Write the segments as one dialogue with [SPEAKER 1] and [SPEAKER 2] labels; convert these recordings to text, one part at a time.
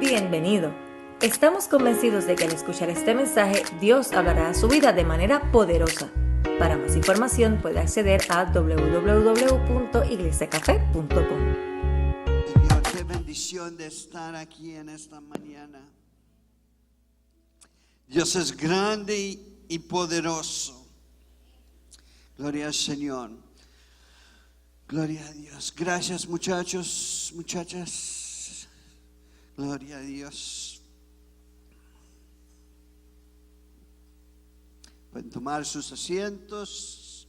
[SPEAKER 1] Bienvenido. Estamos convencidos de que al escuchar este mensaje, Dios hablará a su vida de manera poderosa. Para más información puede acceder a www.iglesiacafe.com.
[SPEAKER 2] Señor, qué bendición de estar aquí en esta mañana. Dios es grande y poderoso. Gloria al Señor. Gloria a Dios. Gracias, muchachos, muchachas. Gloria a Dios. Pueden tomar sus asientos.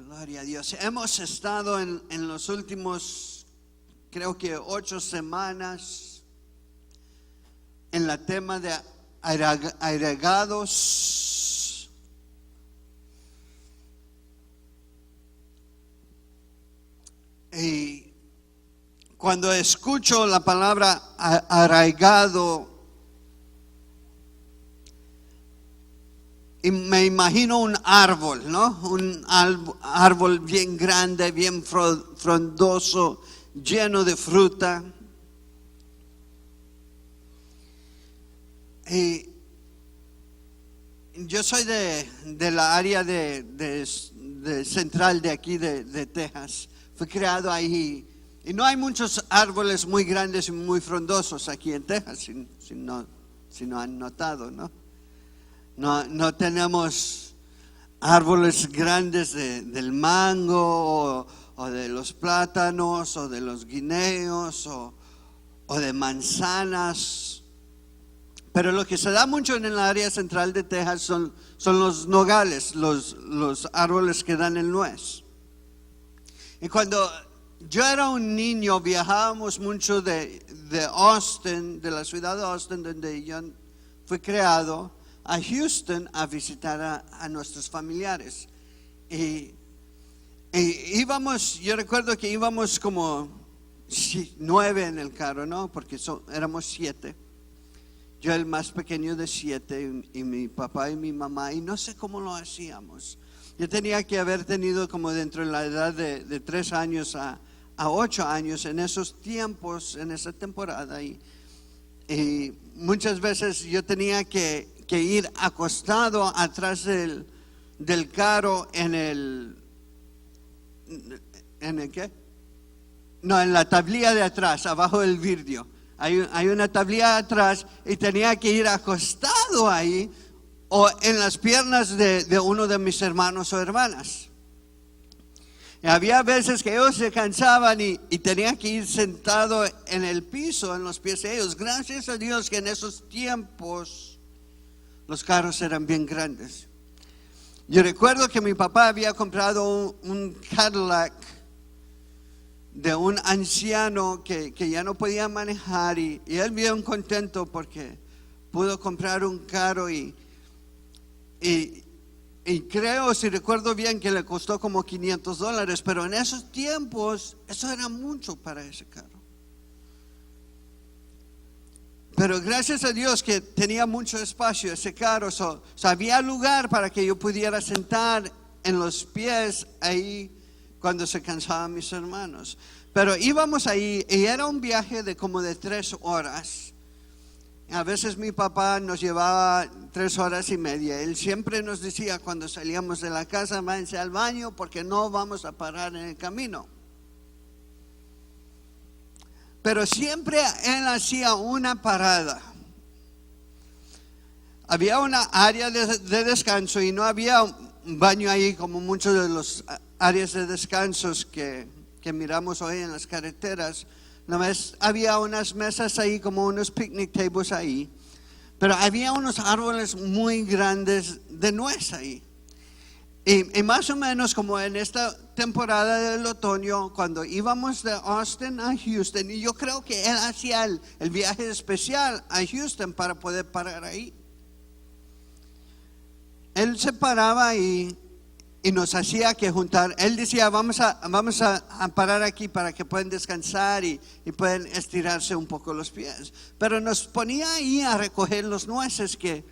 [SPEAKER 2] Gloria a Dios. Hemos estado en los últimos, creo que 8 semanas, en el tema de agregados. Y cuando escucho la palabra arraigado, y me imagino un árbol, ¿no? Un árbol bien grande, bien frondoso, lleno de fruta. Y yo soy de la área de central de aquí de Texas. Fui criado ahí. Y no hay muchos árboles muy grandes y muy frondosos aquí en Texas, si no han notado, ¿no? No tenemos árboles grandes del mango o de los plátanos o de los guineos o de manzanas. Pero lo que se da mucho en el área central de Texas son los nogales, los árboles que dan el nuez. Y cuando yo era un niño, viajábamos mucho de Austin, de la ciudad de Austin, donde yo fui criado, a Houston a visitar a nuestros familiares. Y íbamos, yo recuerdo que íbamos como 9 en el carro, ¿no? Porque éramos 7. Yo el más pequeño de 7 y mi papá y mi mamá, y no sé cómo lo hacíamos. Yo tenía que haber tenido como dentro de la edad de 3 años a 8 años en esos tiempos, en esa temporada. Y muchas veces yo tenía que ir acostado atrás del carro ¿en el qué? No, en la tablilla de atrás, abajo del vidrio. Hay una tablilla atrás y tenía que ir acostado ahí o en las piernas de uno de mis hermanos o hermanas. Y había veces que ellos se cansaban y tenía que ir sentado en el piso, en los pies de ellos. Gracias a Dios que en esos tiempos los carros eran bien grandes. Yo recuerdo que mi papá había comprado un Cadillac de un anciano que ya no podía manejar y él bien contento porque pudo comprar un carro y creo, si recuerdo bien, que le costó como $500, pero en esos tiempos eso era mucho para ese carro. Pero gracias a Dios que tenía mucho espacio ese carro, había lugar para que yo pudiera sentar en los pies ahí cuando se cansaban mis hermanos. Pero íbamos ahí y era un viaje de como de 3 horas. A veces mi papá nos llevaba 3 horas y media. Él siempre nos decía cuando salíamos de la casa, váyanse al baño porque no vamos a parar en el camino. Pero siempre él hacía una parada. Había una área de descanso y no había un baño ahí como muchos de los áreas de descansos que miramos hoy en las carreteras. Nomás había unas mesas ahí, como unos picnic tables ahí. Pero había unos árboles muy grandes de nuez ahí. Y más o menos como en esta temporada del otoño, cuando íbamos de Austin a Houston, y yo creo que él hacía el viaje especial a Houston para poder parar ahí. Él se paraba y nos hacía que juntar. Él decía, vamos a parar aquí para que puedan descansar y pueden estirarse un poco los pies. Pero nos ponía ahí a recoger los nueces que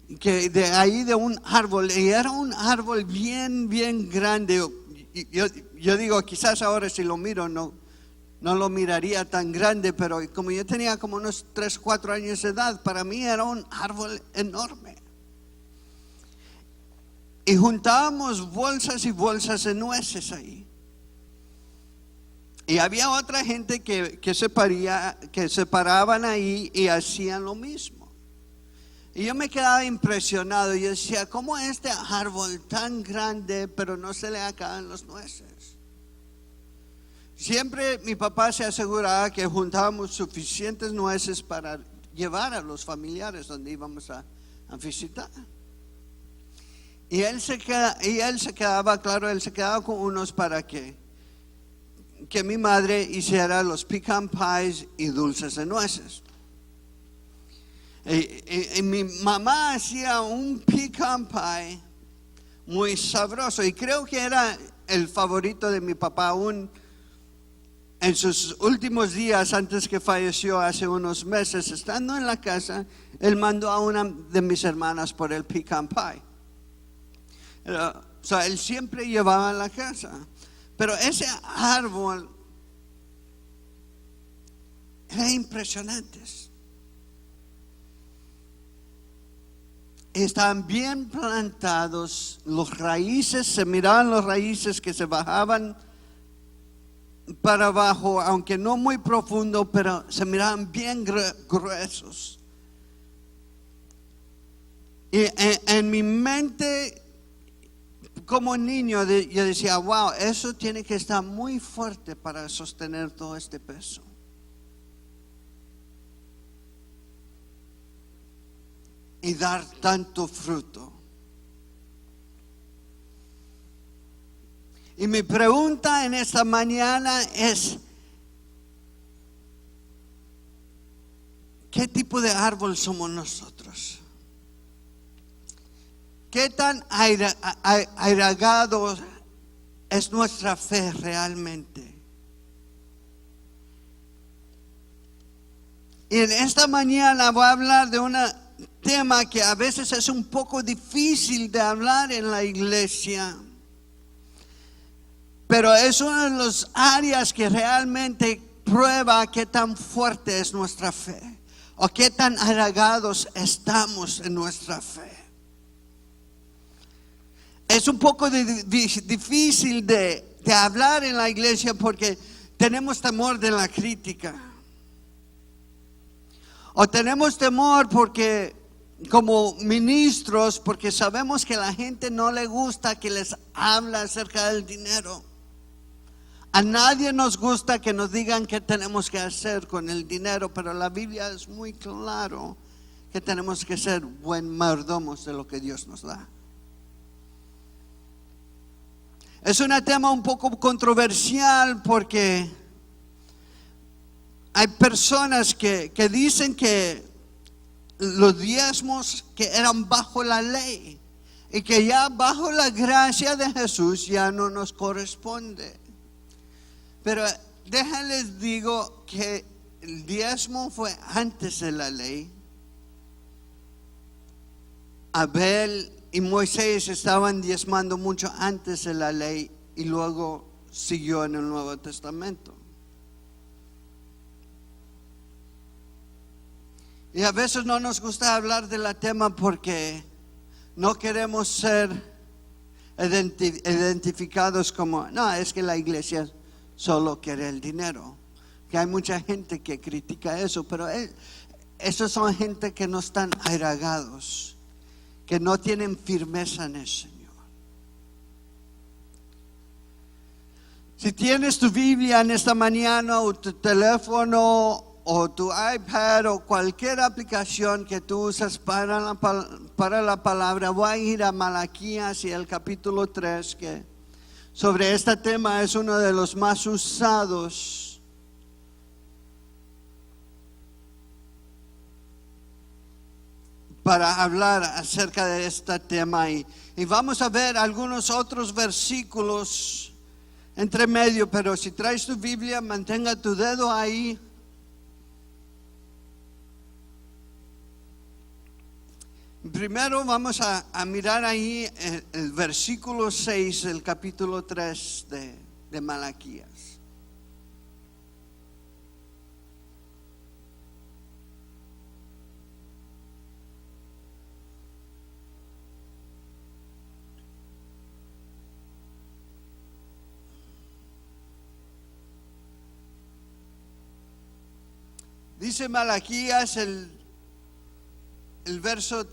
[SPEAKER 2] de ahí de un árbol, y era un árbol bien grande. Yo digo, quizás ahora si lo miro no no lo miraría tan grande, pero como yo tenía como unos 3, 4 años de edad, para mí era un árbol enorme. Y juntábamos bolsas y bolsas de nueces ahí. Y había otra gente que se paraban ahí y hacían lo mismo. Y yo me quedaba impresionado. Yo decía, ¿cómo este árbol tan grande, pero no se le acaban los nueces? Siempre mi papá se aseguraba que juntábamos suficientes nueces para llevar a los familiares donde íbamos a visitar. Y él se quedaba con unos para que mi madre hiciera los pecan pies y dulces de nueces. Y mi mamá hacía un pecan pie muy sabroso y creo que era el favorito de mi papá aún en sus últimos días antes que falleció hace unos meses. Estando en la casa, él mandó a una de mis hermanas por el pecan pie. O sea, él siempre llevaba a la casa. Pero ese árbol era impresionante. Estaban bien plantados, los raíces, se miraban los raíces que se bajaban para abajo, aunque no muy profundo, pero se miraban bien gruesos. Y en mi mente, como niño, yo decía, wow, eso tiene que estar muy fuerte para sostener todo este peso. Y dar tanto fruto. Y mi pregunta en esta mañana es, ¿qué tipo de árbol somos nosotros? ¿Qué tan arraigado es nuestra fe realmente? Y en esta mañana voy a hablar de un tema que a veces es un poco difícil de hablar en la iglesia, pero es una de las áreas que realmente prueba qué tan fuerte es nuestra fe o qué tan arraigados estamos en nuestra fe. Es un poco difícil de hablar en la iglesia porque tenemos temor de la crítica. O tenemos temor porque como ministros, porque sabemos que a la gente no le gusta que les habla acerca del dinero. A nadie nos gusta que nos digan qué tenemos que hacer con el dinero, pero la Biblia es muy claro que tenemos que ser buen mayordomos de lo que Dios nos da. Es un tema un poco controversial porque hay personas que dicen que los diezmos que eran bajo la ley y que ya bajo la gracia de Jesús ya no nos corresponde. Pero déjenles digo que el diezmo fue antes de la ley. Abel y Moisés estaban diezmando mucho antes de la ley y luego siguió en el Nuevo Testamento. Y a veces no nos gusta hablar del tema porque no queremos ser identificados como, no, es que la iglesia solo quiere el dinero. Que hay mucha gente que critica eso, pero esos son gente que no están arraigados, que no tienen firmeza en el Señor. Si tienes tu Biblia en esta mañana o tu teléfono o tu iPad o cualquier aplicación que tú usas para la palabra, voy a ir a Malaquías y el capítulo 3, que sobre este tema es uno de los más usados. Para hablar acerca de este tema y vamos a ver algunos otros versículos entre medio, pero si traes tu Biblia, mantenga tu dedo ahí. Primero vamos a mirar ahí el versículo 6 del capítulo 3 de Malaquías. Dice Malaquías, el verso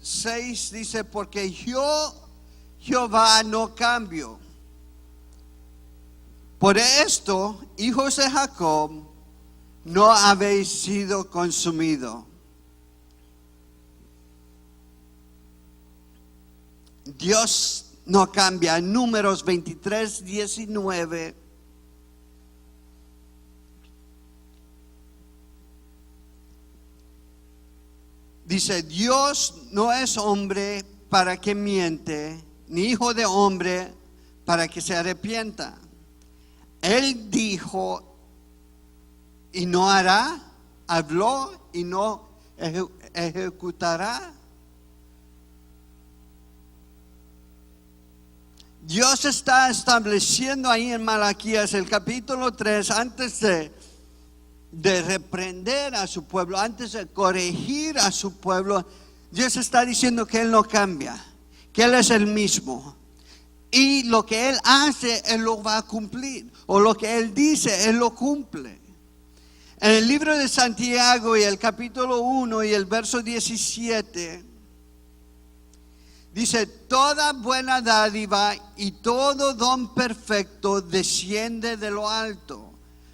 [SPEAKER 2] 6 dice, porque yo, Jehová, no cambio. Por esto, hijos de Jacob, no habéis sido consumidos. Dios no cambia. Números 23, 19. Dice, Dios no es hombre para que miente, ni hijo de hombre para que se arrepienta. Él dijo y no hará, habló y no ejecutará. Dios está estableciendo ahí en Malaquías el capítulo 3, antes de reprender a su pueblo, antes de corregir a su pueblo, Dios está diciendo que Él no cambia, que Él es el mismo. Y lo que Él hace, Él lo va a cumplir. O lo que Él dice, Él lo cumple. En el libro de Santiago y el capítulo 1 y el verso 17, dice, toda buena dádiva y todo don perfecto desciende de lo alto,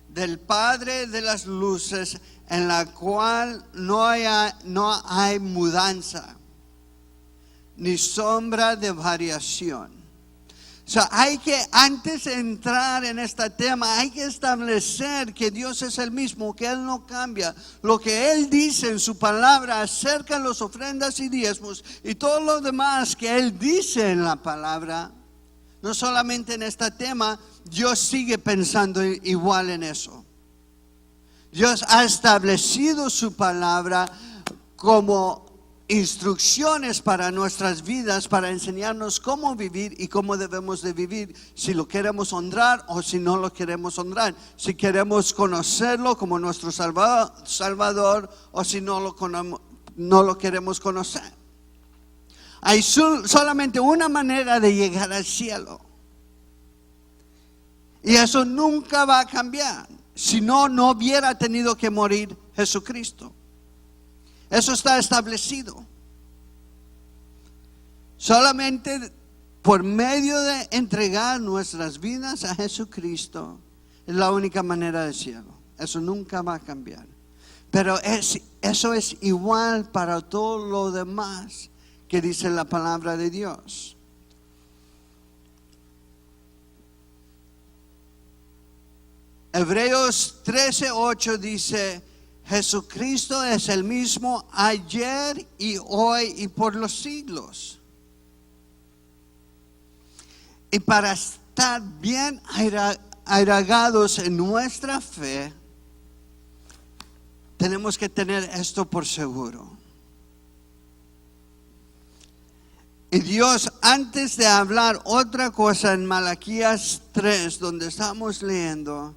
[SPEAKER 2] del Padre de las luces, en la cual no hay mudanza, ni sombra de variación. O sea, hay que, antes de entrar en este tema, hay que establecer que Dios es el mismo, que Él no cambia. Lo que Él dice en su palabra acerca de las ofrendas y diezmos y todo lo demás que Él dice en la palabra, no solamente en este tema, Dios sigue pensando igual en eso. Dios ha establecido su palabra como instrucciones para nuestras vidas, para enseñarnos cómo vivir y cómo debemos de vivir, si lo queremos honrar o si no lo queremos honrar, si queremos conocerlo como nuestro Salvador o si no lo queremos conocer. Hay solamente una manera de llegar al cielo, y eso nunca va a cambiar. Si no, no hubiera tenido que morir Jesucristo. Eso está establecido. Solamente por medio de entregar nuestras vidas a Jesucristo es la única manera del cielo. Eso nunca va a cambiar. Pero eso es igual para todo lo demás que dice la palabra de Dios. Hebreos 13:8 dice, Jesucristo es el mismo ayer y hoy y por los siglos. Y para estar bien arraigados en nuestra fe, tenemos que tener esto por seguro. Y Dios, antes de hablar otra cosa en Malaquías 3, donde estamos leyendo,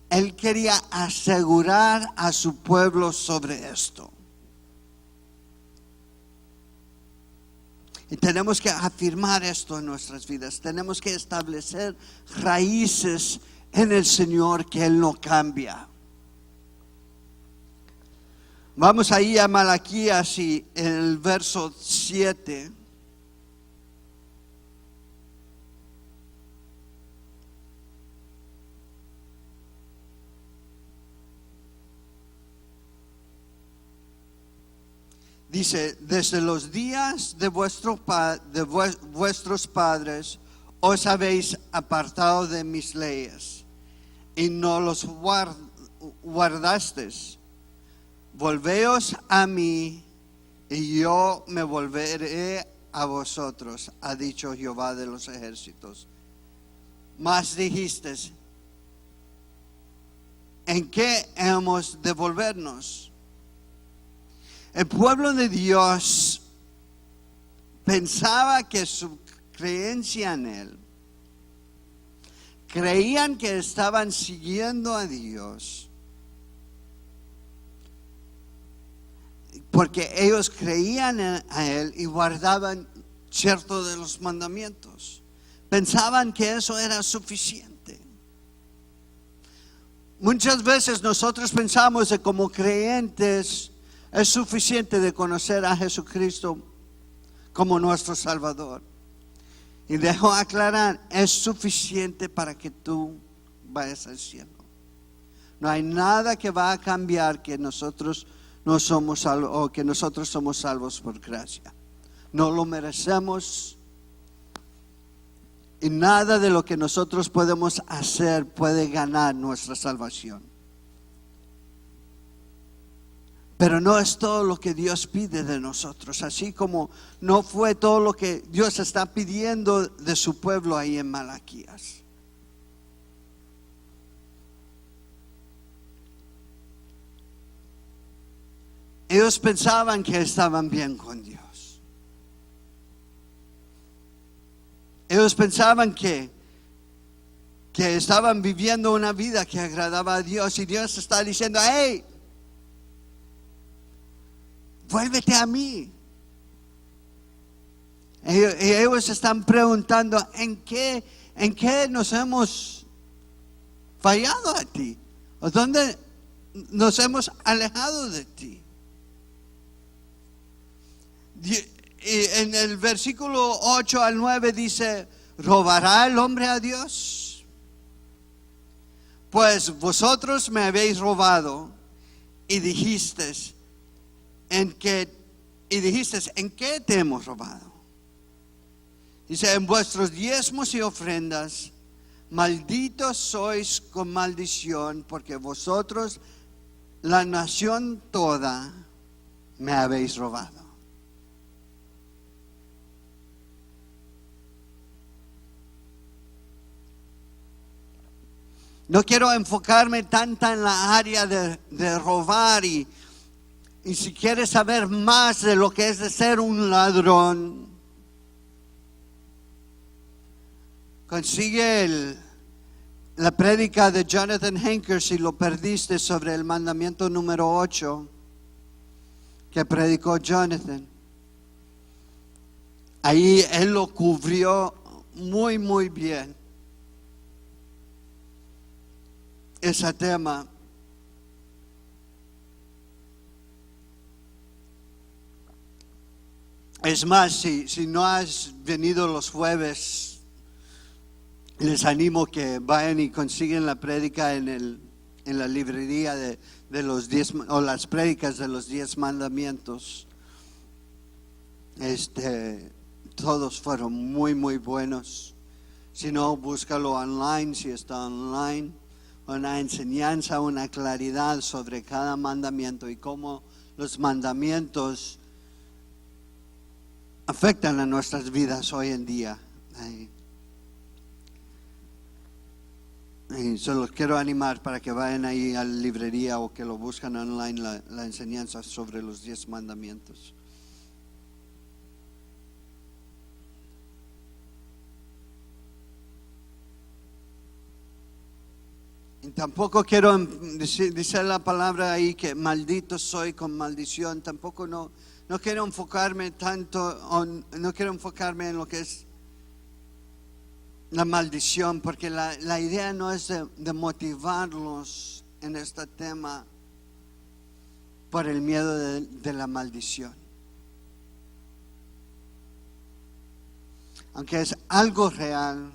[SPEAKER 2] Él quería asegurar a su pueblo sobre esto. Y tenemos que afirmar esto en nuestras vidas. Tenemos que establecer raíces en el Señor, que Él no cambia. Vamos ahí a Malaquías y en el verso 7. Dice, desde los días de vuestros padres os habéis apartado de mis leyes y no los guardasteis. Volveos a mí y yo me volveré a vosotros, ha dicho Jehová de los ejércitos. Mas dijisteis, ¿en qué hemos de volvernos? El pueblo de Dios pensaba que su creencia en Él, creían que estaban siguiendo a Dios, porque ellos creían a Él y guardaban ciertos de los mandamientos. Pensaban que eso era suficiente. Muchas veces nosotros pensamos que como creyentes es suficiente de conocer a Jesucristo como nuestro Salvador. Y dejo aclarar, es suficiente para que tú vayas al cielo. No hay nada que va a cambiar que nosotros no somos salvos o que nosotros somos salvos por gracia. No lo merecemos. Y nada de lo que nosotros podemos hacer puede ganar nuestra salvación. Pero no es todo lo que Dios pide de nosotros, así como no fue todo lo que Dios está pidiendo de su pueblo ahí en Malaquías. Ellos pensaban que estaban bien con Dios. Ellos pensaban que estaban viviendo una vida que agradaba a Dios, y Dios está diciendo: hey, vuélvete a mí. Y ellos están preguntando: ¿en qué nos hemos fallado a ti? ¿O dónde nos hemos alejado de ti? Y en el versículo 8 al 9 dice: ¿robará el hombre a Dios? Pues vosotros me habéis robado y dijisteis: ¿en qué te hemos robado? Dice: en vuestros diezmos y ofrendas. Malditos sois con maldición, porque vosotros, la nación toda, me habéis robado. No quiero enfocarme tanto en la área de robar, y si quieres saber más de lo que es de ser un ladrón, consigue la prédica de Jonathan Hanker, si lo perdiste, sobre el mandamiento número 8 que predicó Jonathan. Ahí él lo cubrió muy, muy bien, ese tema. Es más, si no has venido los jueves, les animo que vayan y consiguen la prédica en la librería de los 10, o las prédicas de los 10 mandamientos. Todos fueron muy, muy buenos. Si no, búscalo online, si está online. Una enseñanza, una claridad sobre cada mandamiento y cómo los mandamientos afectan a nuestras vidas hoy en día. Y solo los quiero animar para que vayan ahí a la librería o que lo busquen online, la enseñanza sobre los 10 mandamientos. Y tampoco quiero dice la palabra ahí que maldito soy con maldición. Tampoco no quiero enfocarme tanto, no quiero enfocarme en lo que es la maldición, porque la idea no es de motivarlos en este tema por el miedo de la maldición. Aunque es algo real,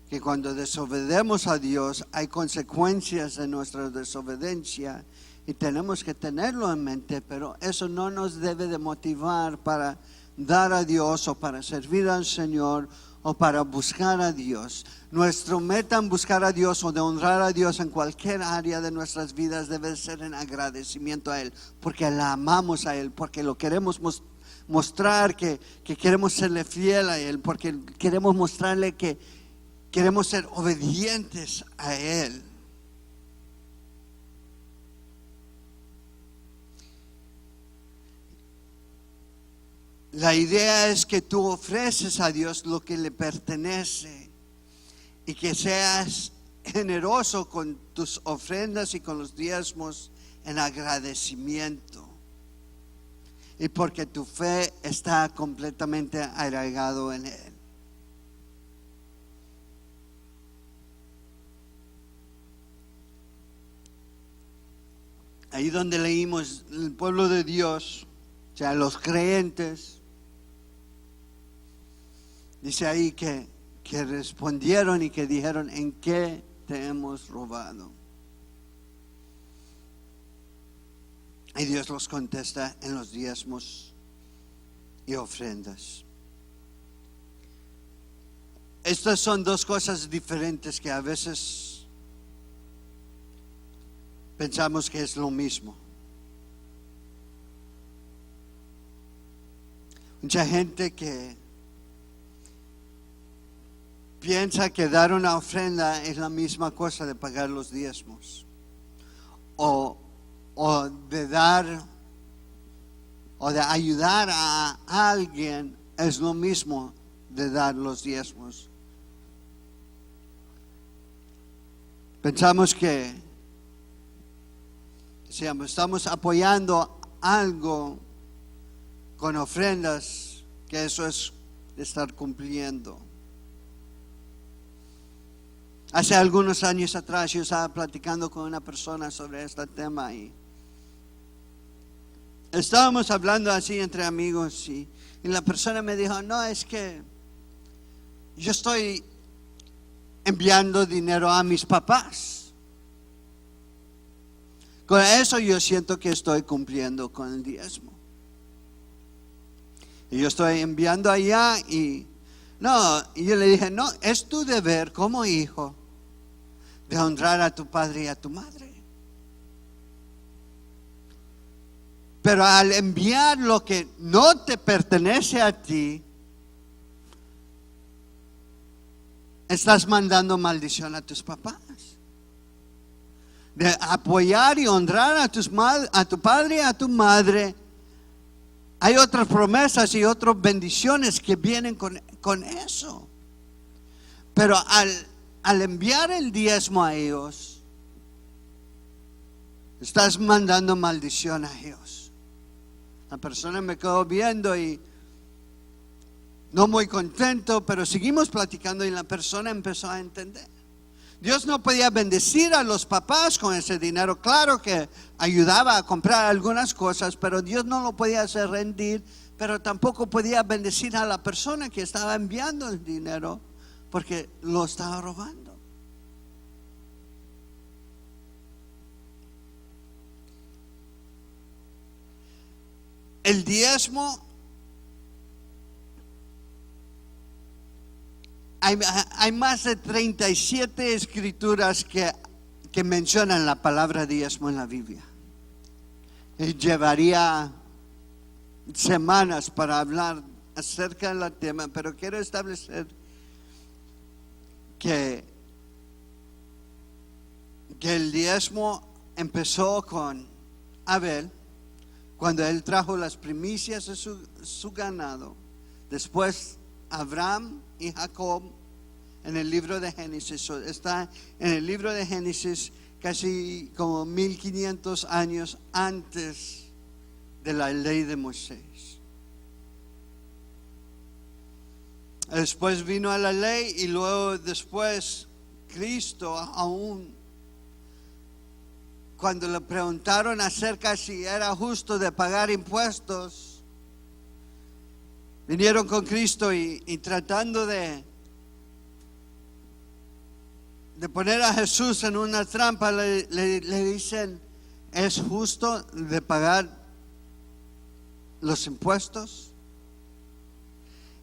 [SPEAKER 2] que cuando desobedecemos a Dios hay consecuencias de nuestra desobediencia y tenemos que tenerlo en mente, pero eso no nos debe de motivar para dar a Dios o para servir al Señor o para buscar a Dios. Nuestro meta en buscar a Dios o de honrar a Dios en cualquier área de nuestras vidas debe ser en agradecimiento a Él, porque la amamos a Él, porque lo queremos mostrar que queremos serle fiel a Él, porque queremos mostrarle que queremos ser obedientes a Él. La idea es que tú ofreces a Dios lo que le pertenece y que seas generoso con tus ofrendas y con los diezmos en agradecimiento. Y porque tu fe está completamente arraigado en Él. ahí donde leímos el pueblo de Dios, o sea, los creyentes, dice ahí que respondieron y que dijeron: ¿en qué te hemos robado? Y Dios los contesta en los diezmos y ofrendas. Estas son dos cosas diferentes que a veces pensamos que es lo mismo. Mucha gente que piensa que dar una ofrenda es la misma cosa de pagar los diezmos, o de dar o de ayudar a alguien es lo mismo de dar los diezmos. Pensamos que si estamos apoyando algo con ofrendas, que eso es estar cumpliendo. Hace algunos años atrás yo estaba platicando con una persona sobre este tema y estábamos hablando así entre amigos y la persona me dijo: no, es que yo estoy enviando dinero a mis papás. Con eso yo siento que estoy cumpliendo con el diezmo. Y yo estoy enviando allá y yo le dije: no, es tu deber como hijo de honrar a tu padre y a tu madre. Pero al enviar lo que no te pertenece a ti, estás mandando maldición a tus papás. De apoyar y honrar a tu padre y a tu madre, hay otras promesas y otras bendiciones que vienen con eso. Pero al enviar el diezmo a ellos, estás mandando maldición a ellos. La persona me quedó viendo y no muy contento, pero seguimos platicando y la persona empezó a entender. Dios no podía bendecir a los papás con ese dinero. Claro que ayudaba a comprar algunas cosas, pero Dios no lo podía hacer rendir, pero tampoco podía bendecir a la persona que estaba enviando el dinero porque lo estaba robando. El diezmo, hay más de 37 escrituras que mencionan la palabra diezmo en la Biblia. Y llevaría semanas para hablar acerca del tema, pero quiero establecer que el diezmo empezó con Abel, cuando él trajo las primicias de su ganado. Después Abraham y Jacob en el libro de Génesis. Está en el libro de Génesis casi como 1500 años antes de la ley de Moisés. Después vino a la ley y luego después Cristo, aún cuando le preguntaron acerca si era justo de pagar impuestos, vinieron con Cristo y tratando de poner a Jesús en una trampa, le dicen: ¿es justo de pagar los impuestos?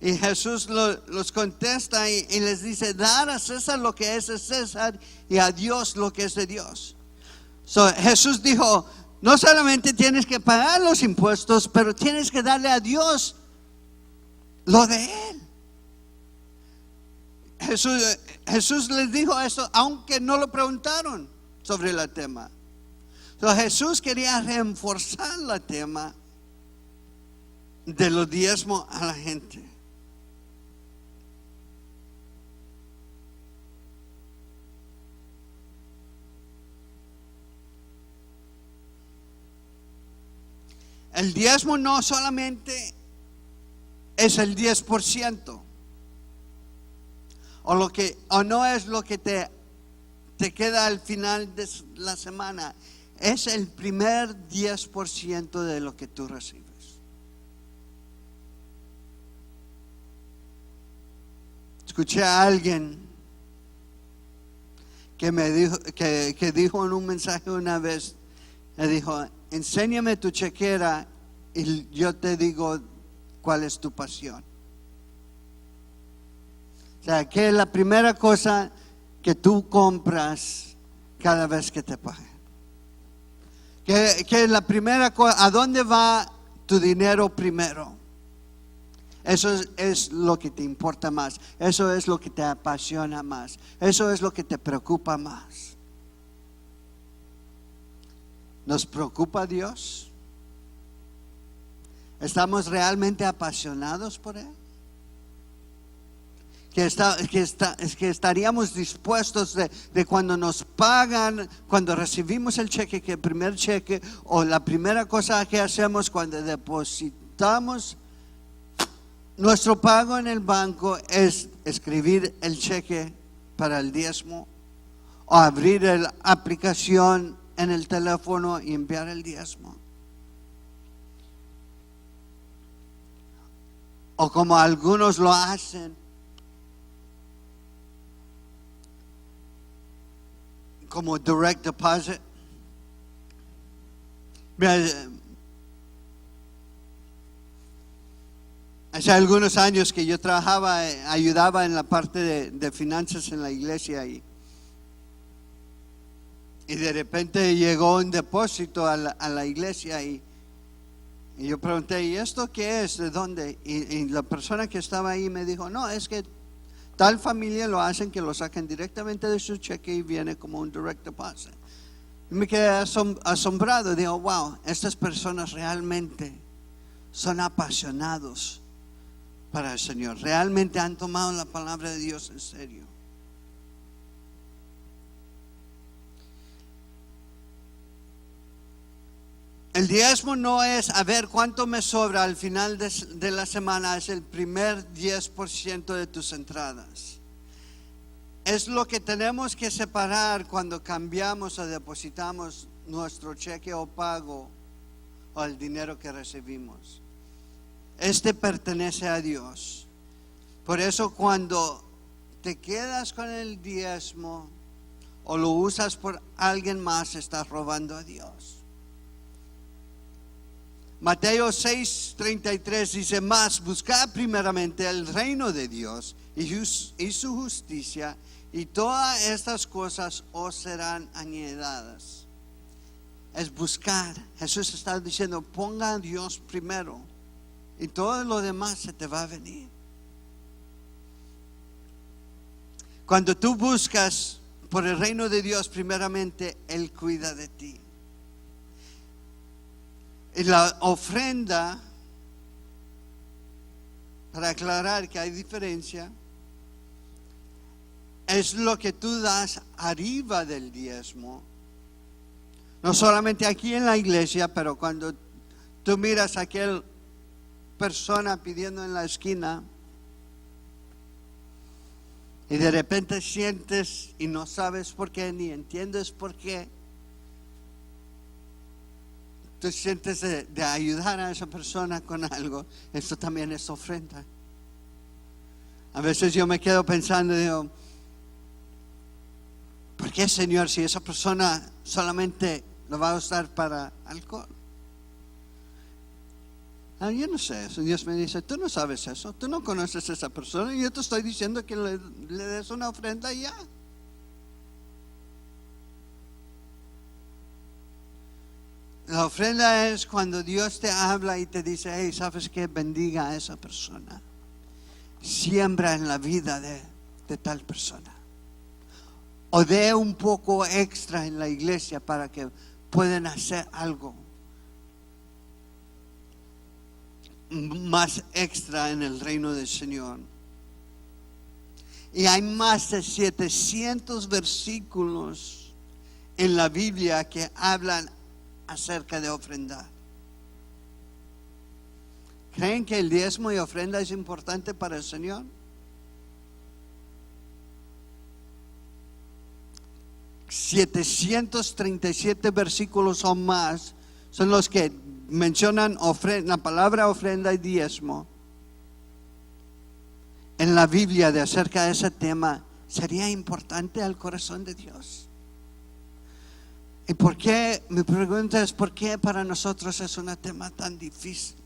[SPEAKER 2] Y Jesús los contesta y les dice: dar a César lo que es de César y a Dios lo que es de Dios. Jesús dijo: no solamente tienes que pagar los impuestos, pero tienes que darle a Dios lo de Él. Jesús les dijo eso aunque no lo preguntaron sobre el tema. Jesús quería reforzar el tema de los diezmos a la gente. El diezmo no solamente es el 10%, o no es lo que te queda al final de la semana. es el primer 10% de lo que tú recibes. Escuché a alguien que me dijo, que dijo en un mensaje una vez, me dijo: enséñame tu chequera y yo te digo cuál es tu pasión. O sea, que es la primera cosa que tú compras cada vez que te paguen. Que es la primera cosa, ¿a dónde va tu dinero primero? Eso es lo que te importa más. Eso es lo que te apasiona más. Eso es lo que te preocupa más. ¿Nos preocupa Dios? ¿Estamos realmente apasionados por Él? Que estaríamos dispuestos de cuando nos pagan, cuando recibimos el cheque, que el primer cheque o la primera cosa que hacemos cuando depositamos nuestro pago en el banco es escribir el cheque para el diezmo o abrir la aplicación en el teléfono y enviar el diezmo? O como algunos lo hacen, como direct deposit. Hace algunos años que yo ayudaba en la parte de finanzas en la iglesia y de repente llegó un depósito a la iglesia y yo pregunté: ¿y esto qué es? ¿De dónde? Y la persona que estaba ahí me dijo: no, es que tal familia lo hacen que lo sacan directamente de su cheque y viene como un direct deposit. Y me quedé asombrado. Digo: wow, estas personas realmente son apasionados para el Señor. Realmente han tomado la palabra de Dios en serio. El diezmo no es a ver cuánto me sobra al final de la semana. Es el primer 10% de tus entradas. Es lo que tenemos que separar cuando cambiamos o depositamos nuestro cheque o pago o el dinero que recibimos. Este pertenece a Dios. Por eso cuando te quedas con el diezmo o lo usas por alguien más, estás robando a Dios. Mateo 6:33 dice: más buscad primeramente el reino de Dios y su justicia, y todas estas cosas os serán añadidas. Es buscar. Jesús está diciendo: ponga a Dios primero y todo lo demás se te va a venir. Cuando tú buscas por el reino de Dios primeramente, Él cuida de ti. Y la ofrenda, para aclarar que hay diferencia, es lo que tú das arriba del diezmo. No solamente aquí en la iglesia, pero cuando tú miras a aquella persona pidiendo en la esquina y de repente sientes y no sabes por qué, ni entiendes por qué, tú sientes de ayudar a esa persona con algo. Esto también es ofrenda. A veces yo me quedo pensando, digo: ¿por qué, Señor, si esa persona solamente lo va a usar para alcohol? Yo no sé eso. Dios me dice: tú no sabes eso, tú no conoces a esa persona y yo te estoy diciendo que le des una ofrenda y ya. La ofrenda es cuando Dios te habla y te dice: hey, ¿sabes qué? Bendiga a esa persona. Siembra en la vida de tal persona. O dé un poco extra en la iglesia para que puedan hacer algo más extra en el reino del Señor. Y hay más de 700 versículos en la Biblia que hablan acerca de ofrendar. ¿Creen que el diezmo y ofrenda es importante para el Señor? 737 versículos o más son los que mencionan la palabra ofrenda y diezmo en la Biblia de acerca de ese tema. ¿Sería importante al corazón de Dios? ¿Y por qué? Mi pregunta es, ¿por qué para nosotros es un tema tan difícil?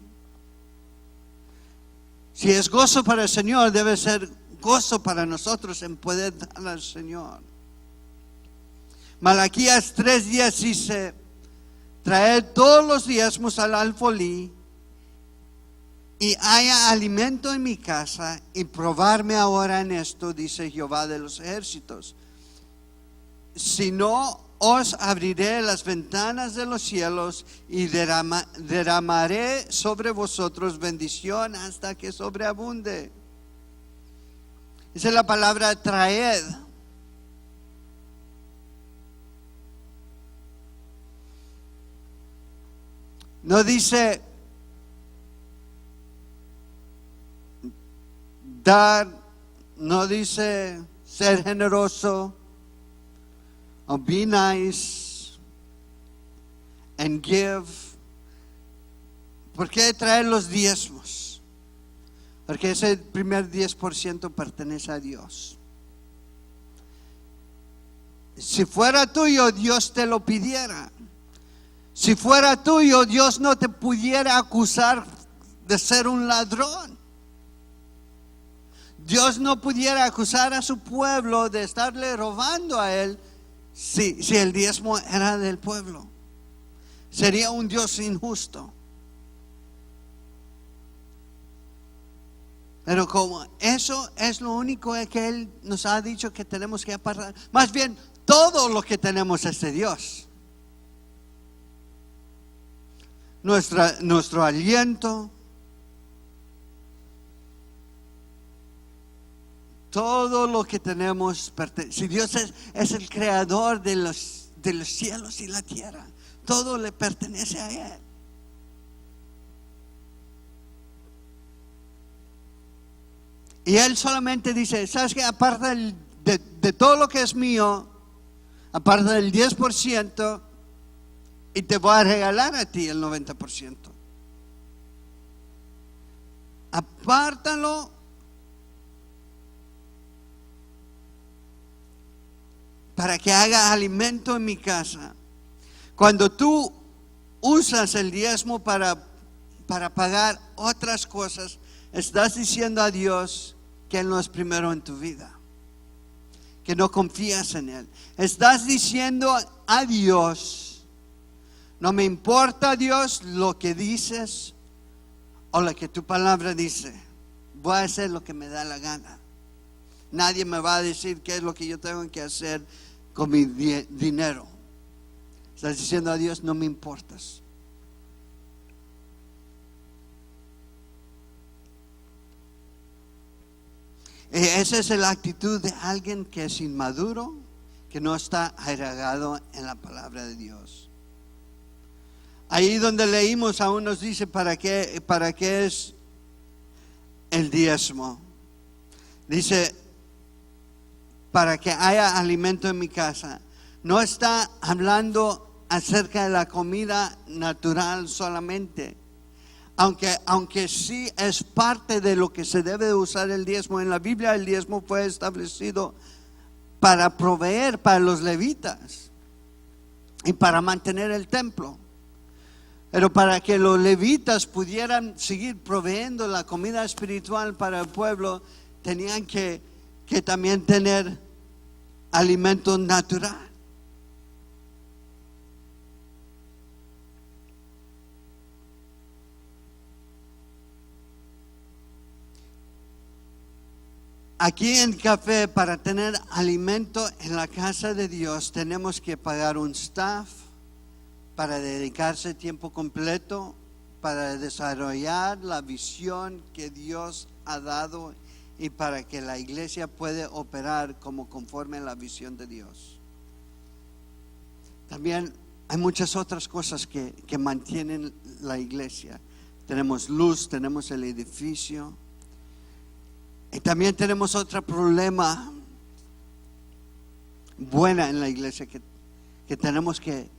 [SPEAKER 2] Si es gozo para el Señor, debe ser gozo para nosotros en poder dar al Señor. Malaquías 3:10 dice: traed todos los diezmos al alfolí, y haya alimento en mi casa, y probarme ahora en esto, dice Jehová de los ejércitos. Si no, os abriré las ventanas de los cielos y derramaré sobre vosotros bendición hasta que sobreabunde. Esa es la palabra traed. No dice dar, no dice ser generoso, o be nice and give. ¿Por qué traer los diezmos? Porque ese primer 10% pertenece a Dios. Si fuera tuyo, Dios te lo pidiera. Si fuera tuyo, Dios no te pudiera acusar de ser un ladrón. Dios no pudiera acusar a su pueblo de estarle robando a él si el diezmo era del pueblo. Sería un Dios injusto. Pero como eso es lo único que Él nos ha dicho que tenemos que apartar, más bien todo lo que tenemos es de Dios. Nuestro aliento, todo lo que tenemos, si Dios es el creador de los cielos y la tierra, todo le pertenece a Él. Y Él solamente dice: ¿sabes qué? Aparta de todo lo que es mío, aparta del 10%, y te voy a regalar a ti el 90%. Apártalo para que haga alimento en mi casa. Cuando tú usas el diezmo para pagar otras cosas, estás diciendo a Dios que Él no es primero en tu vida, que no confías en Él. Estás diciendo a Dios: no me importa, Dios, lo que dices o lo que tu palabra dice. Voy a hacer lo que me da la gana. Nadie me va a decir qué es lo que yo tengo que hacer con mi dinero. Estás diciendo a Dios: no me importas. Esa es la actitud de alguien que es inmaduro, que no está arraigado en la palabra de Dios. Ahí donde leímos, aún nos dice para qué es el diezmo. Dice: para que haya alimento en mi casa. No está hablando acerca de la comida natural solamente, aunque sí es parte de lo que se debe de usar el diezmo. En la Biblia el diezmo fue establecido para proveer para los levitas y para mantener el templo. Pero para que los levitas pudieran seguir proveyendo la comida espiritual para el pueblo, tenían que también tener alimento natural. Aquí en Café, para tener alimento en la casa de Dios, tenemos que pagar un staff para dedicarse tiempo completo, para desarrollar la visión que Dios ha dado y para que la iglesia pueda operar como conforme a la visión de Dios. También hay muchas otras cosas que mantienen la iglesia. Tenemos luz, tenemos el edificio, y también tenemos otro problema. buena en la iglesia que tenemos que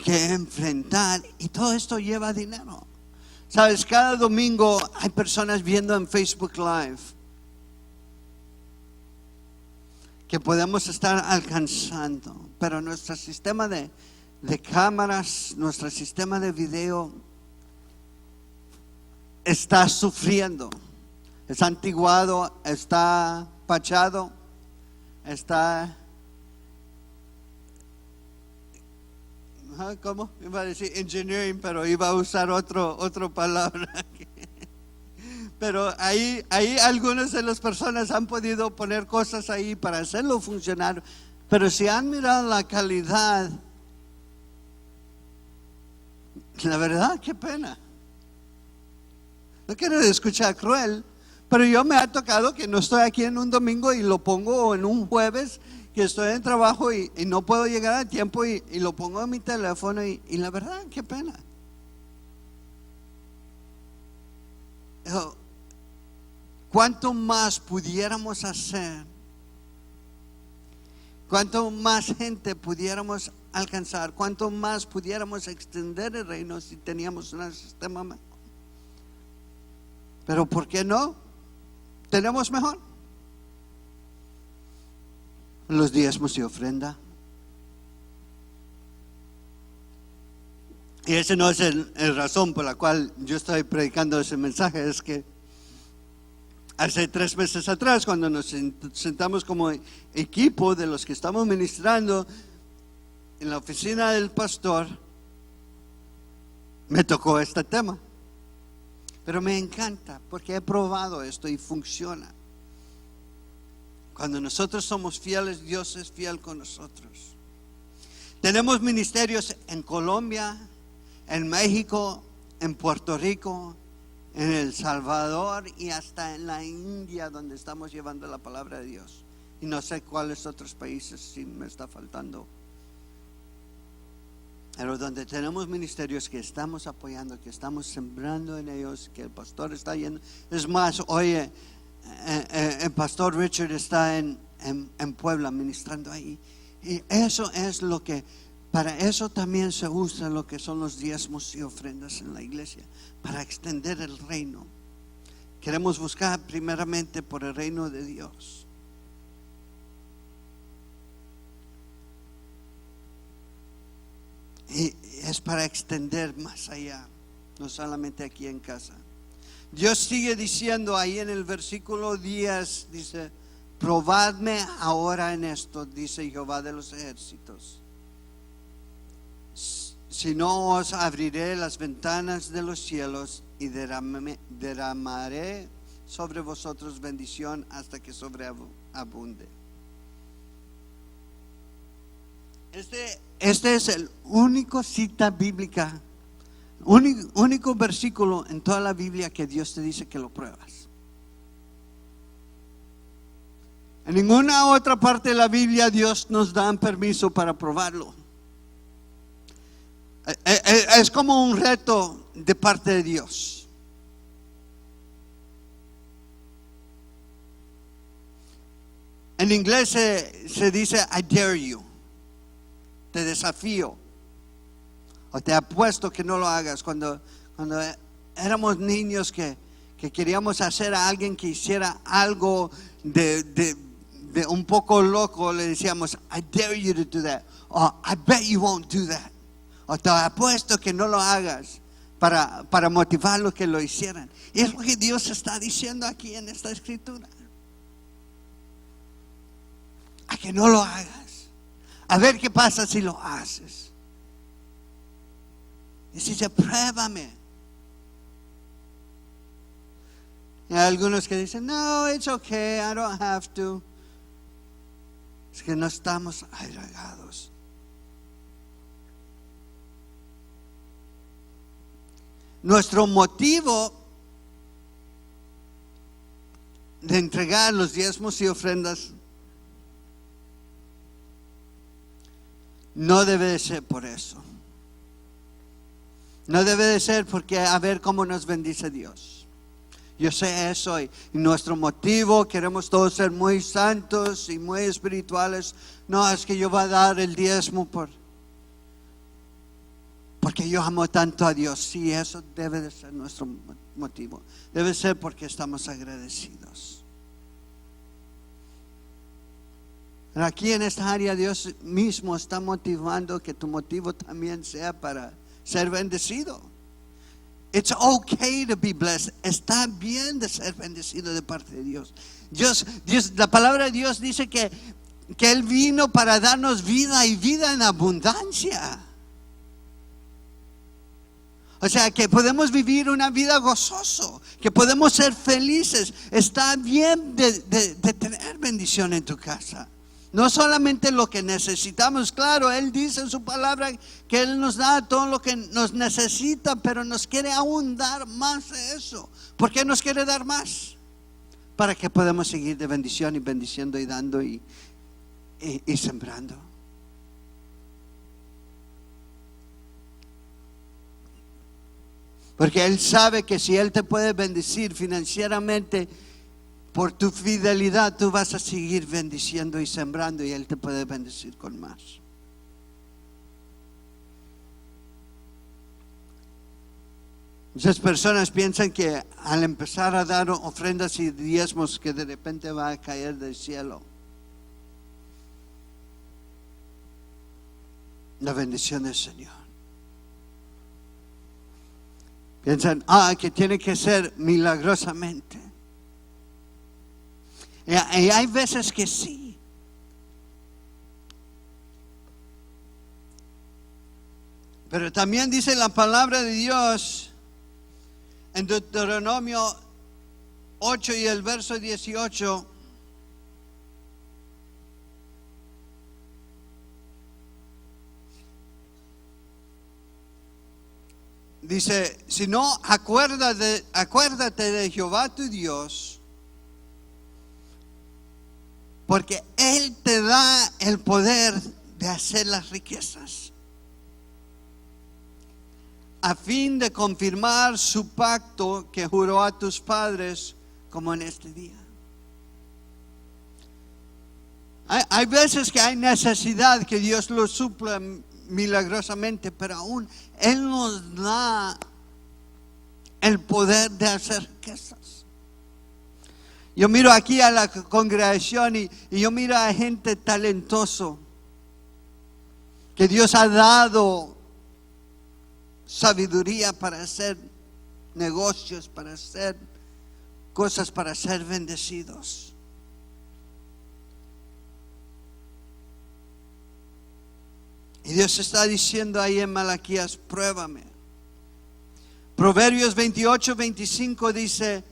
[SPEAKER 2] enfrentar, y todo esto lleva dinero. Sabes, cada domingo hay personas viendo en Facebook Live que podemos estar alcanzando, pero nuestro sistema de cámaras, nuestro sistema de video está sufriendo, es antiguado, está pachado, está, ¿cómo? Iba a decir engineering, pero iba a usar otra palabra. Pero ahí algunas de las personas han podido poner cosas ahí para hacerlo funcionar, pero si han mirado la calidad, la verdad, qué pena. No quiero escuchar cruel, pero yo me ha tocado que no estoy aquí en un domingo y lo pongo en un jueves que estoy en trabajo y no puedo llegar a tiempo y lo pongo en mi teléfono y la verdad, qué pena. ¿Cuánto más pudiéramos hacer? ¿Cuánto más gente pudiéramos alcanzar? ¿Cuánto más pudiéramos extender el reino si teníamos un sistema mejor? Pero ¿por qué no? Tenemos mejor los diezmos y ofrenda. Y ese no es el razón por la cual yo estoy predicando ese mensaje. Es que hace 3 meses atrás, cuando nos sentamos como equipo de los que estamos ministrando en la oficina del pastor, me tocó este tema. Pero me encanta porque he probado esto y funciona. Cuando nosotros somos fieles, Dios es fiel con nosotros. Tenemos ministerios en Colombia, en México, en Puerto Rico, en El Salvador y hasta en la India, donde estamos llevando la palabra de Dios. Y no sé cuáles otros países si me está faltando. Pero donde tenemos ministerios que estamos apoyando, que estamos sembrando en ellos, que el pastor está yendo. Es más, oye, el pastor Richard está en Puebla ministrando ahí. Y eso es lo que, para eso también se usa lo que son los diezmos y ofrendas en la iglesia, para extender el reino. Queremos buscar primeramente por el reino de Dios. Y es para extender más allá, no solamente aquí en casa. Dios sigue diciendo ahí en el versículo 10, dice: probadme ahora en esto, dice Jehová de los ejércitos, si no os abriré las ventanas de los cielos y derramaré sobre vosotros bendición hasta que sobreabunde. Este es el único cita bíblica, único versículo en toda la Biblia que Dios te dice que lo pruebas. En ninguna otra parte de la Biblia Dios nos da permiso para probarlo. Es como un reto de parte de Dios. En inglés se dice I dare you. Te desafío o te apuesto que no lo hagas. Cuando éramos niños que queríamos hacer a alguien que hiciera algo de un poco loco, le decíamos I dare you to do that, o I bet you won't do that, o te apuesto que no lo hagas, para motivarlos que lo hicieran. Y es lo que Dios está diciendo aquí en esta escritura, a que no lo hagas. A ver qué pasa si lo haces. Y dice: pruébame. Y hay algunos que dicen: no, it's okay, I don't have to. Es que no estamos agregados. Nuestro motivo de entregar los diezmos y ofrendas no debe de ser por eso. No debe de ser porque a ver cómo nos bendice Dios. Yo sé eso y nuestro motivo, queremos todos ser muy santos y muy espirituales. No, es que yo voy a dar el diezmo porque yo amo tanto a Dios. Sí, eso debe de ser nuestro motivo. Debe ser porque estamos agradecidos. Pero aquí en esta área Dios mismo está motivando que tu motivo también sea para ser bendecido. It's okay to be blessed. Está bien de ser bendecido de parte de Dios. Dios, la palabra de Dios dice que Él vino para darnos vida y vida en abundancia. O sea, que podemos vivir una vida gozoso, que podemos ser felices. Está bien de tener bendición en tu casa. No solamente lo que necesitamos, claro, Él dice en su palabra que Él nos da todo lo que nos necesita, pero nos quiere aún dar más de eso. ¿Por qué nos quiere dar más? Para que podamos seguir de bendición y bendiciendo y dando y sembrando. Porque Él sabe que si Él te puede bendecir financieramente, por tu fidelidad tú vas a seguir bendiciendo y sembrando y Él te puede bendecir con más. Muchas personas piensan que al empezar a dar ofrendas y diezmos que de repente va a caer del cielo la bendición del Señor. Piensan, que tiene que ser milagrosamente. Y hay veces que sí. Pero también dice la palabra de Dios en Deuteronomio 8 y el verso 18. Dice, si no, acuérdate de Jehová tu Dios, porque Él te da el poder de hacer las riquezas, a fin de confirmar su pacto que juró a tus padres, como en este día. Hay veces que hay necesidad que Dios lo supla milagrosamente, pero aún Él nos da el poder de hacer riquezas. Yo miro aquí a la congregación y yo miro a gente talentoso que Dios ha dado sabiduría para hacer negocios, para hacer cosas, para ser bendecidos. Y Dios está diciendo ahí en Malaquías, pruébame. Proverbios 28, 25 dice,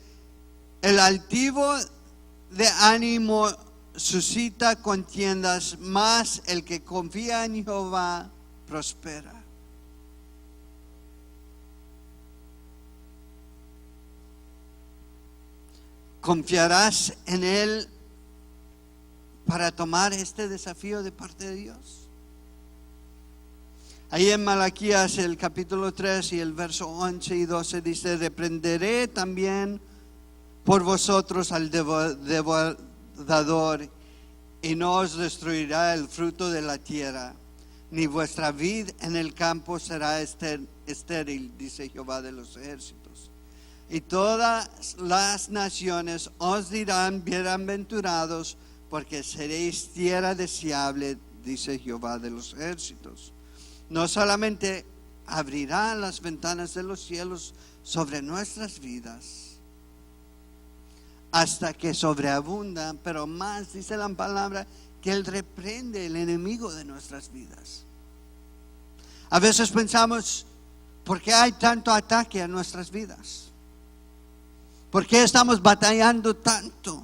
[SPEAKER 2] el altivo de ánimo suscita contiendas, mas el que confía en Jehová prospera. ¿Confiarás en Él para tomar este desafío de parte de Dios? Ahí en Malaquías el capítulo 3 y el verso 11 y 12 dice, reprenderé también por vosotros al devorador y no os destruirá el fruto de la tierra, ni vuestra vid en el campo será estéril, dice Jehová de los ejércitos. Y todas las naciones os dirán bienaventurados, porque seréis tierra deseable, dice Jehová de los ejércitos. No solamente abrirá las ventanas de los cielos sobre nuestras vidas hasta que sobreabundan, pero más dice la palabra que Él reprende el enemigo de nuestras vidas. A veces pensamos, ¿por qué hay tanto ataque a nuestras vidas? ¿Por qué estamos batallando tanto?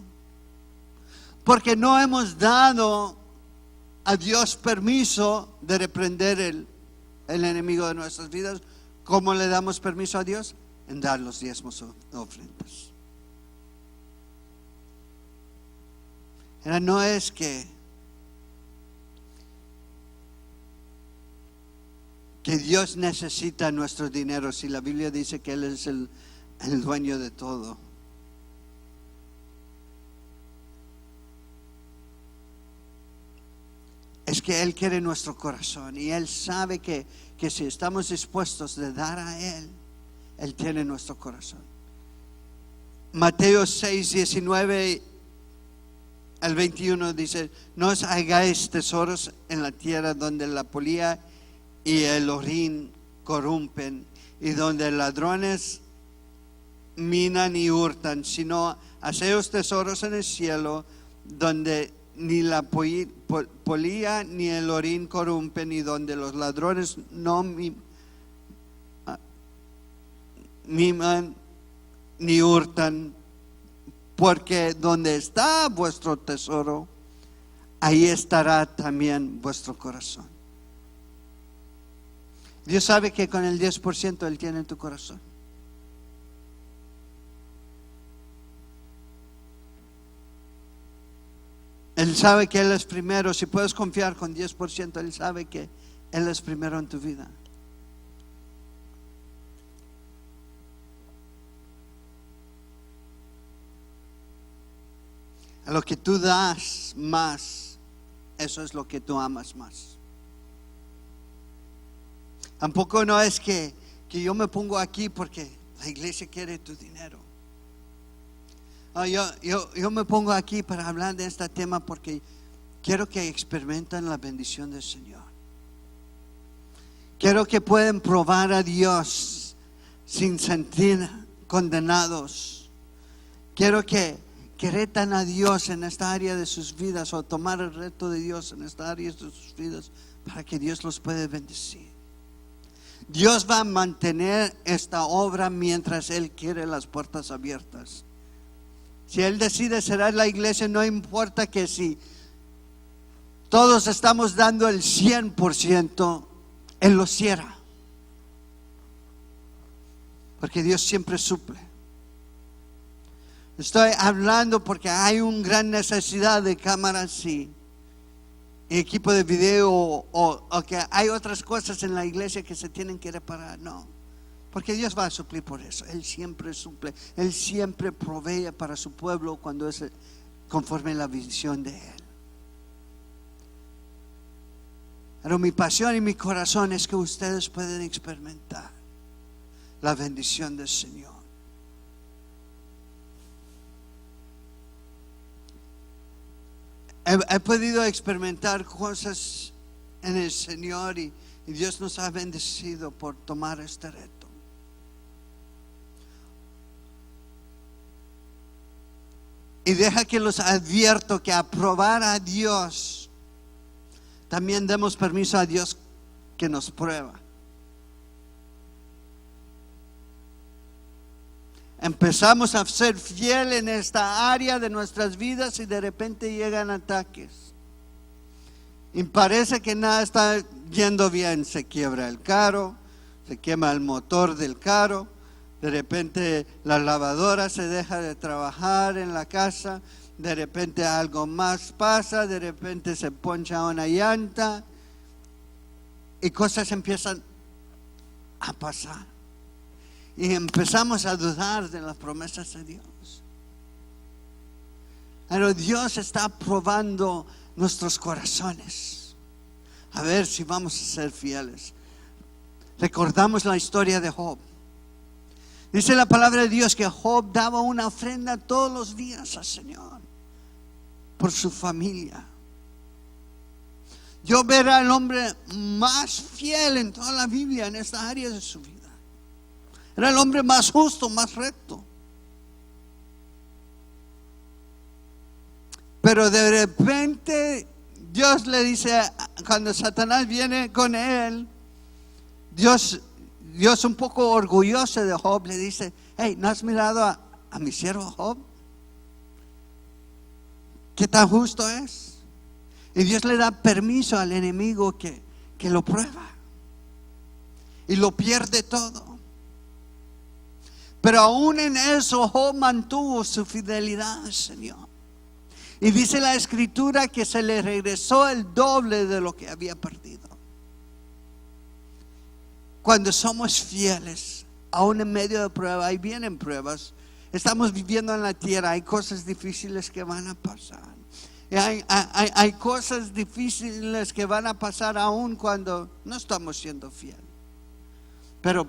[SPEAKER 2] Porque no hemos dado a Dios permiso de reprender el enemigo de nuestras vidas. ¿Cómo le damos permiso a Dios? En dar los diezmos o ofrendas. No es que Dios necesita nuestro dinero, si la Biblia dice que Él es el dueño de todo. es que Él quiere nuestro corazón y Él sabe que si estamos dispuestos de dar a Él, Él tiene nuestro corazón. Mateo 6, 19 al 21 dice: no os hagáis tesoros en la tierra donde la polilla y el orín corrompen y donde ladrones minan y hurtan, sino haceos tesoros en el cielo donde ni la polilla ni el orín corrompen y donde los ladrones no miman ni hurtan, porque donde está vuestro tesoro, ahí estará también vuestro corazón. Dios sabe que con el 10% Él tiene tu corazón. Él sabe que Él es primero. Si puedes confiar con 10%, Él sabe que Él es primero en tu vida. A lo que tú das más, eso es lo que tú amas más. Tampoco no es que yo me pongo aquí porque la iglesia quiere tu dinero. Yo me pongo aquí para hablar de este tema porque quiero que experimenten la bendición del Señor. Quiero que puedan probar a Dios sin sentir condenados. Quiero que retan a Dios en esta área de sus vidas, o tomar el reto de Dios en esta área de sus vidas, para que Dios los pueda bendecir. Dios va a mantener esta obra mientras Él quiere las puertas abiertas. Si Él decide cerrar la iglesia, no importa que si todos estamos dando el 100%, Él lo cierra. Porque Dios siempre suple. Estoy hablando porque hay una gran necesidad de cámaras y equipo de video, o que hay otras cosas en la iglesia que se tienen que reparar. No, porque Dios va a suplir por eso. Él siempre suple, Él siempre provee para su pueblo cuando es conforme a la visión de Él. Pero mi pasión y mi corazón es que ustedes pueden experimentar la bendición del Señor. He podido experimentar cosas en el Señor y Dios nos ha bendecido por tomar este reto. Y deja que los advierto que a probar a Dios, también demos permiso a Dios que nos prueba. Empezamos a ser fiel en esta área de nuestras vidas y de repente llegan ataques. Y parece que nada está yendo bien. Se quiebra el carro, se quema el motor del carro, de repente la lavadora se deja de trabajar en la casa, de repente algo más pasa, de repente se poncha una llanta y cosas empiezan a pasar. Y empezamos a dudar de las promesas de Dios. Pero Dios está probando nuestros corazones, a ver si vamos a ser fieles. Recordamos la historia de Job. Dice la palabra de Dios que Job daba una ofrenda todos los días al Señor por su familia. Job era el hombre más fiel en toda la Biblia en esta área de su vida. Era el hombre más justo, más recto. Pero de repente Dios le dice, cuando Satanás viene con él, Dios un poco orgulloso de Job le dice: hey, ¿no has mirado a mi siervo Job? ¿Qué tan justo es? Y Dios le da permiso al enemigo que lo prueba y lo pierde todo. Pero aún en eso Job mantuvo su fidelidad al Señor. Y dice la escritura que se le regresó el doble de lo que había perdido. Cuando somos fieles, aún en medio de pruebas, ahí vienen pruebas. Estamos viviendo en la tierra, hay cosas difíciles que van a pasar. Y hay cosas difíciles que van a pasar aún cuando no estamos siendo fieles. Pero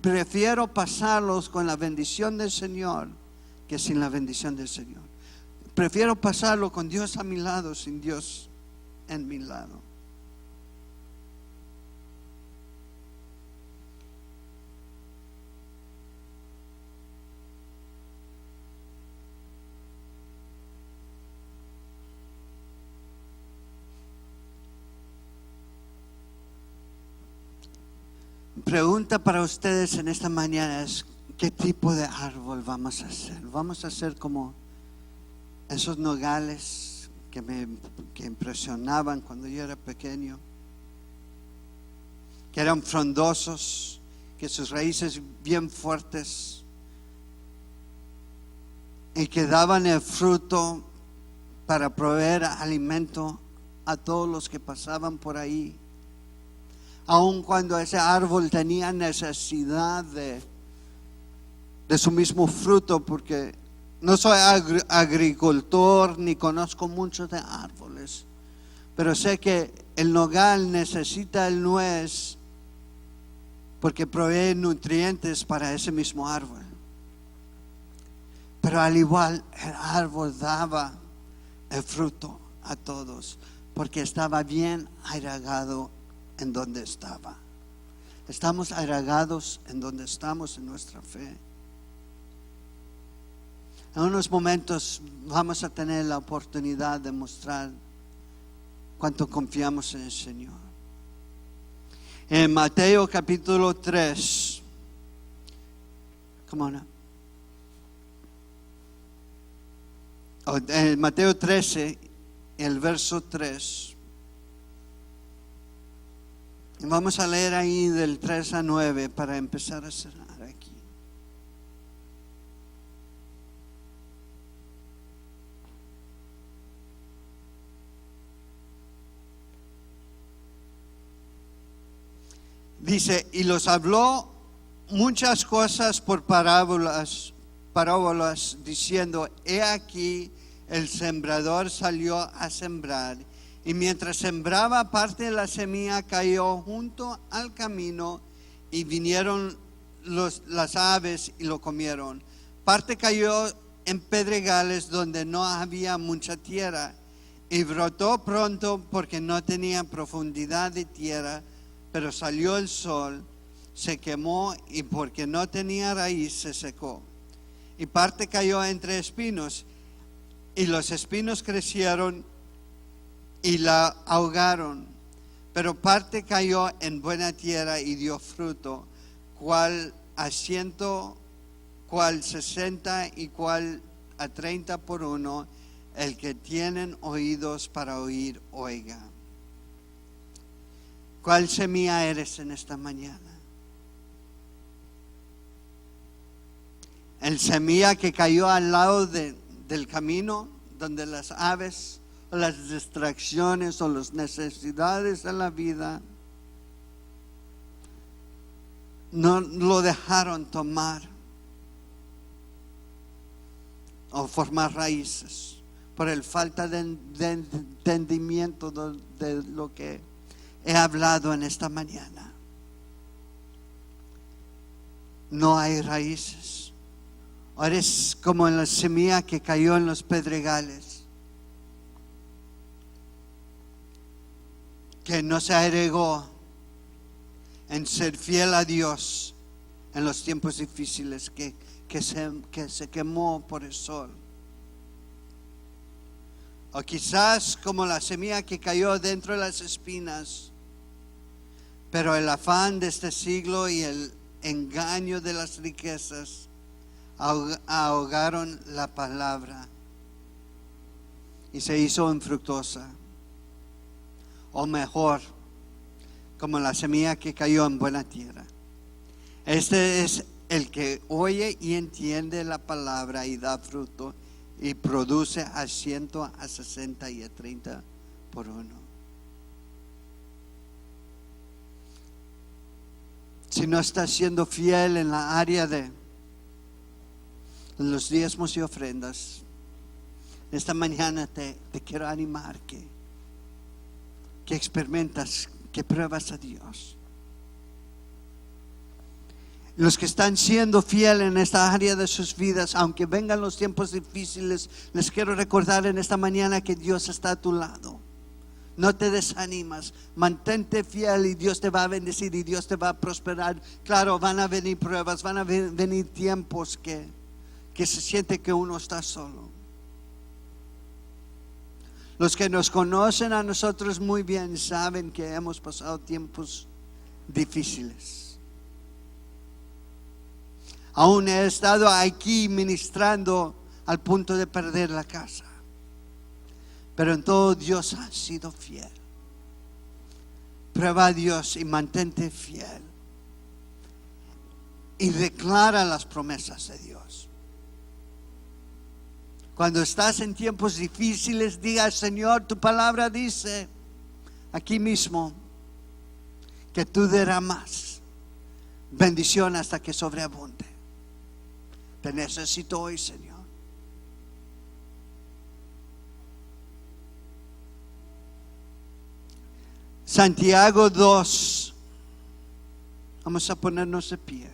[SPEAKER 2] prefiero pasarlos con la bendición del Señor que sin la bendición del Señor. Prefiero pasarlo con Dios a mi lado, sin Dios en mi lado. Pregunta para ustedes en esta mañana es: ¿qué tipo de árbol vamos a hacer? ¿Vamos a hacer como esos nogales que impresionaban cuando yo era pequeño? Que eran frondosos, que sus raíces bien fuertes y que daban el fruto para proveer alimento a todos los que pasaban por ahí. Aun cuando ese árbol tenía necesidad de su mismo fruto, porque no soy agricultor ni conozco mucho de árboles, pero sé que el nogal necesita el nuez porque provee nutrientes para ese mismo árbol. Pero al igual, el árbol daba el fruto a todos porque estaba bien arraigado en donde estaba. Estamos arraigados en donde estamos en nuestra fe. En unos momentos vamos a tener la oportunidad de mostrar cuánto confiamos en el Señor. En Mateo capítulo 3, en Mateo 13, el verso 3. Vamos a leer ahí del 3 a 9 para empezar a cerrar aquí. Dice: y los habló muchas cosas por parábolas, diciendo: he aquí el sembrador salió a sembrar. Y mientras sembraba, parte de la semilla cayó junto al camino y vinieron las aves y lo comieron. Parte cayó en pedregales donde no había mucha tierra y brotó pronto porque no tenía profundidad de tierra, pero salió el sol, se quemó y porque no tenía raíz se secó. Y parte cayó entre espinos y los espinos crecieron y la ahogaron, pero parte cayó en buena tierra y dio fruto, cual a 100, cual 60 y cual a 30 por uno. El que tienen oídos para oír, oiga. ¿Cuál semilla eres en esta mañana? ¿El semilla que cayó al lado del camino, donde las aves, las distracciones o las necesidades de la vida no lo dejaron tomar o formar raíces por el falta de entendimiento de lo que he hablado en esta mañana? No hay raíces. O eres como en la semilla que cayó en los pedregales, que no se agregó en ser fiel a Dios en los tiempos difíciles, que se quemó por el sol. O quizás como la semilla que cayó dentro de las espinas, pero el afán de este siglo y el engaño de las riquezas ahogaron la palabra y se hizo infructuosa. O mejor, como la semilla que cayó en buena tierra. Este es el que oye y entiende la palabra y da fruto y produce a 100, a 60 y a 30 por uno. Si no estás siendo fiel en la área de los diezmos y ofrendas, esta mañana te quiero animar que experimentas, que pruebas a Dios. Los que están siendo fieles en esta área de sus vidas, aunque vengan los tiempos difíciles, les quiero recordar en esta mañana que Dios está a tu lado. No te desanimas, mantente fiel y Dios te va a bendecir y Dios te va a prosperar. Claro, van a venir pruebas, van a venir tiempos que se siente que uno está solo. Los que nos conocen a nosotros muy bien saben que hemos pasado tiempos difíciles. Aún he estado aquí ministrando al punto de perder la casa. Pero en todo Dios ha sido fiel. Prueba a Dios y mantente fiel. Y declara las promesas de Dios. Cuando estás en tiempos difíciles, diga: Señor, tu palabra dice aquí mismo que tú derramas bendición hasta que sobreabunde. Te necesito hoy, Señor. Santiago 2. Vamos a ponernos de pie.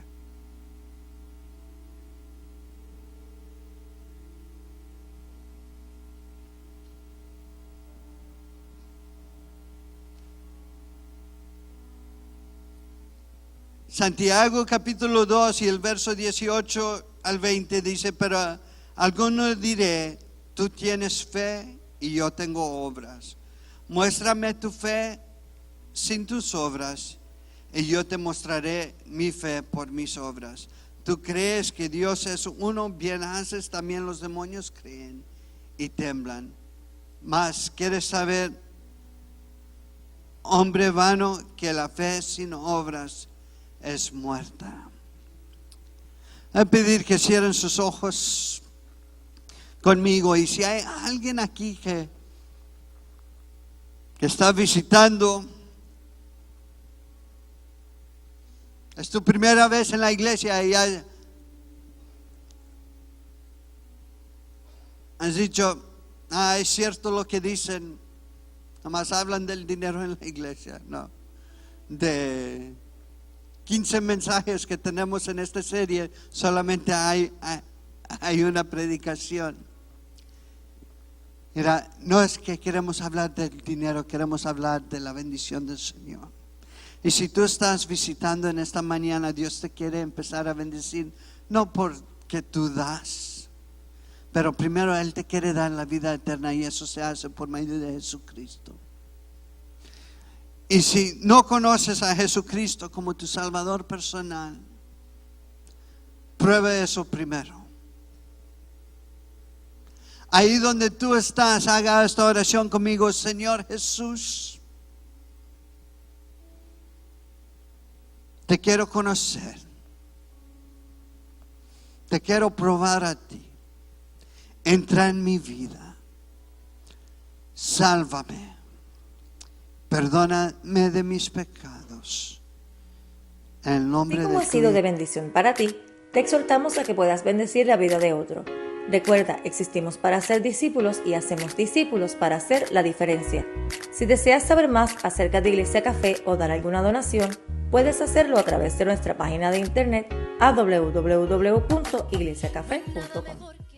[SPEAKER 2] Santiago capítulo 2 y el verso 18 al 20 dice: pero a algunos diré, tú tienes fe y yo tengo obras. Muéstrame tu fe sin tus obras y yo te mostraré mi fe por mis obras. Tú crees que Dios es uno, bien haces, también los demonios creen y temblan. Mas quieres saber, hombre vano, que la fe sin obras es muerta. Voy a pedir que cierren sus ojos conmigo, y si hay alguien aquí que está visitando, es tu primera vez en la iglesia y has dicho: es cierto lo que dicen, nomás hablan del dinero en la iglesia. No, de 15 mensajes que tenemos en esta serie, solamente hay una predicación. Mira, no es que queremos hablar del dinero, queremos hablar de la bendición del Señor. Y si tú estás visitando en esta mañana, Dios te quiere empezar a bendecir, no porque tú das, pero primero Él te quiere dar la vida eterna, y eso se hace por medio de Jesucristo. Y si no conoces a Jesucristo como tu Salvador personal, prueba eso primero. Ahí donde tú estás, haga esta oración conmigo: Señor Jesús, te quiero conocer, te quiero probar a ti. Entra en mi vida, sálvame, perdóname de mis pecados. En el nombre de Jesús.
[SPEAKER 1] Así como ha sido de bendición para ti, te exhortamos a que puedas bendecir la vida de otro. Recuerda, existimos para ser discípulos y hacemos discípulos para hacer la diferencia. Si deseas saber más acerca de Iglesia Café o dar alguna donación, puedes hacerlo a través de nuestra página de internet a www.iglesiacafé.com.